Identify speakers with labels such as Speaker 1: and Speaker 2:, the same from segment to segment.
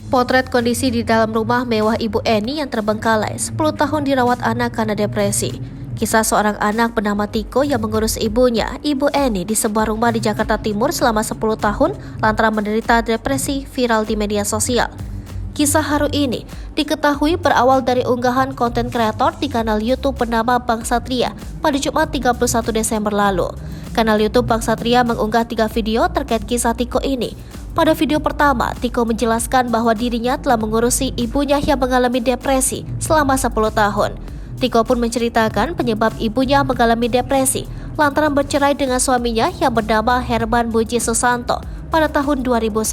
Speaker 1: Potret kondisi di dalam rumah mewah Ibu Eni yang terbengkalai 10 tahun dirawat anak karena depresi. Kisah seorang anak bernama Tiko yang mengurus ibunya, Ibu Eni, di sebuah rumah di Jakarta Timur selama 10 tahun lantaran menderita depresi viral di media sosial. Kisah haru ini diketahui berawal dari unggahan konten kreator di kanal YouTube bernama Bang Satria pada Jumat 31 Desember lalu. Kanal YouTube Bang Satria mengunggah 3 video terkait kisah Tiko ini. Pada video pertama, Tiko menjelaskan bahwa dirinya telah mengurusi ibunya yang mengalami depresi selama 10 tahun. Tiko pun menceritakan penyebab ibunya mengalami depresi lantaran bercerai dengan suaminya yang bernama Herman Buji Susanto pada tahun 2010.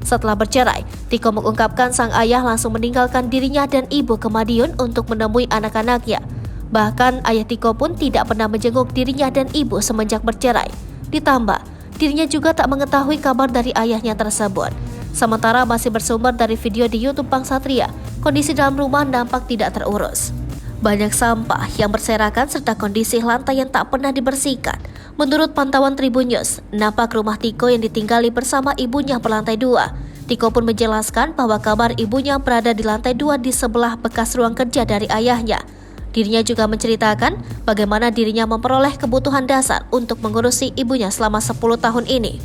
Speaker 1: Setelah bercerai, Tiko mengungkapkan sang ayah langsung meninggalkan dirinya dan ibu ke Madiun untuk menemui anak-anaknya. Bahkan ayah Tiko pun tidak pernah menjenguk dirinya dan ibu semenjak bercerai. Ditambah, dirinya juga tak mengetahui kabar dari ayahnya tersebut. Sementara masih bersumber dari video di YouTube Bang Satria, kondisi dalam rumah nampak tidak terurus. Banyak sampah yang berserakan serta kondisi lantai yang tak pernah dibersihkan. Menurut pantauan Tribun News, nampak rumah Tiko yang ditinggali bersama ibunya berlantai 2. Tiko pun menjelaskan bahwa kamar ibunya berada di lantai 2 di sebelah bekas ruang kerja dari ayahnya. Dirinya juga menceritakan bagaimana dirinya memperoleh kebutuhan dasar untuk mengurusi ibunya selama 10 tahun ini.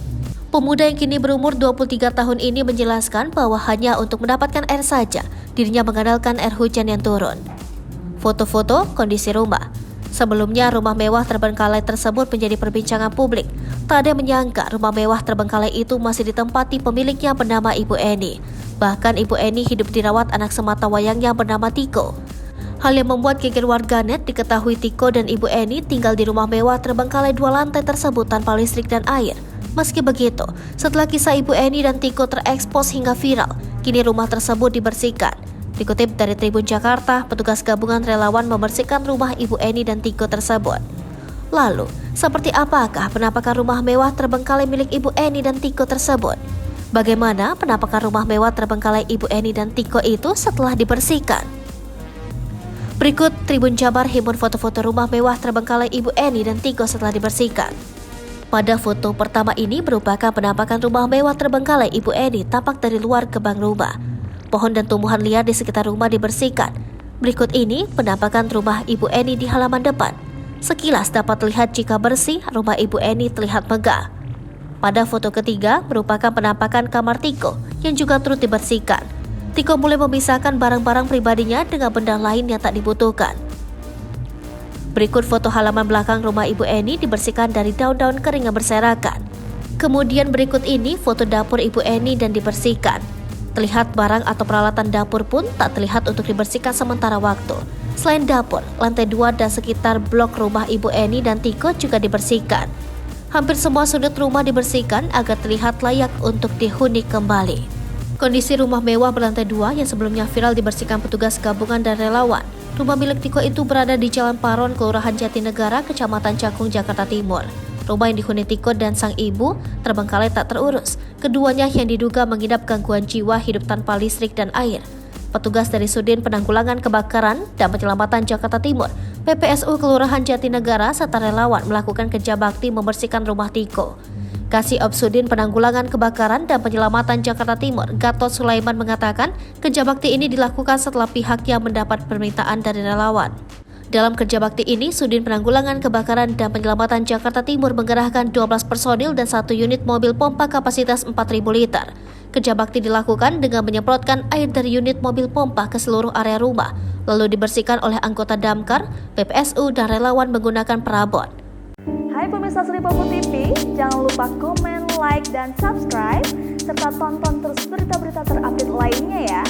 Speaker 1: Pemuda yang kini berumur 23 tahun ini menjelaskan bahwa hanya untuk mendapatkan air saja, dirinya mengandalkan air hujan yang turun. Foto-foto kondisi rumah. Sebelumnya, rumah mewah terbengkalai tersebut menjadi perbincangan publik. Tak ada yang menyangka rumah mewah terbengkalai itu masih ditempati pemiliknya bernama Ibu Eni. Bahkan Ibu Eni hidup dirawat anak semata wayangnya bernama Tiko. Hal yang membuat geger warganet diketahui Tiko dan Ibu Eni tinggal di rumah mewah terbengkalai 2 lantai tersebut tanpa listrik dan air. Meski begitu, setelah kisah Ibu Eni dan Tiko terekspos hingga viral, kini rumah tersebut dibersihkan. Dikutip dari Tribun Jakarta, petugas gabungan relawan membersihkan rumah Ibu Eni dan Tiko tersebut. Lalu, seperti apakah penampakan rumah mewah terbengkalai milik Ibu Eni dan Tiko tersebut? Bagaimana penampakan rumah mewah terbengkalai Ibu Eni dan Tiko itu setelah dibersihkan? Berikut Tribun Jabar himpun foto-foto rumah mewah terbengkalai Ibu Eni dan Tiko setelah dibersihkan. Pada foto pertama ini merupakan penampakan rumah mewah terbengkalai Ibu Eni tampak dari luar gerbang rumah. Pohon dan tumbuhan liar di sekitar rumah dibersihkan. Berikut ini penampakan rumah Ibu Eni di halaman depan. Sekilas dapat terlihat jika bersih, rumah Ibu Eni terlihat megah. Pada foto ketiga merupakan penampakan kamar Tiko yang juga turut dibersihkan. Tiko mulai memisahkan barang-barang pribadinya dengan benda lain yang tak dibutuhkan. Berikut foto halaman belakang rumah Ibu Eni dibersihkan dari daun-daun kering yang berserakan. Kemudian berikut ini foto dapur Ibu Eni dan dibersihkan. Terlihat barang atau peralatan dapur pun tak terlihat untuk dibersihkan sementara waktu. Selain dapur, lantai 2 dan sekitar blok rumah Ibu Eni dan Tiko juga dibersihkan. Hampir semua sudut rumah dibersihkan agar terlihat layak untuk dihuni kembali. Kondisi rumah mewah berlantai 2 yang sebelumnya viral dibersihkan petugas gabungan dan relawan. Rumah milik Tiko itu berada di Jalan Paron, Kelurahan Jatinegara, Kecamatan Cakung, Jakarta Timur. Rumah yang dihuni Tiko dan sang ibu terbengkalai tak terurus. Keduanya yang diduga mengidap gangguan jiwa hidup tanpa listrik dan air. Petugas dari Sudin Penanggulangan Kebakaran dan Penyelamatan Jakarta Timur, PPSU Kelurahan Jatinegara serta relawan melakukan kerja bakti membersihkan rumah Tiko. Kasih Op Sudin Penanggulangan Kebakaran dan Penyelamatan Jakarta Timur, Gatot Sulaiman mengatakan kerja bakti ini dilakukan setelah pihaknya mendapat permintaan dari relawan. Dalam kerja bakti ini, Sudin Penanggulangan Kebakaran dan Penyelamatan Jakarta Timur menggerahkan 12 personil dan 1 unit mobil pompa kapasitas 4.000 liter. Kerja bakti dilakukan dengan menyemprotkan air dari unit mobil pompa ke seluruh area rumah, lalu dibersihkan oleh anggota Damkar, PPSU, dan relawan menggunakan perabot.
Speaker 2: Hai pemirsa Sri Popo TV, jangan lupa komen, like, dan subscribe, serta tonton terus berita-berita terupdate lainnya ya.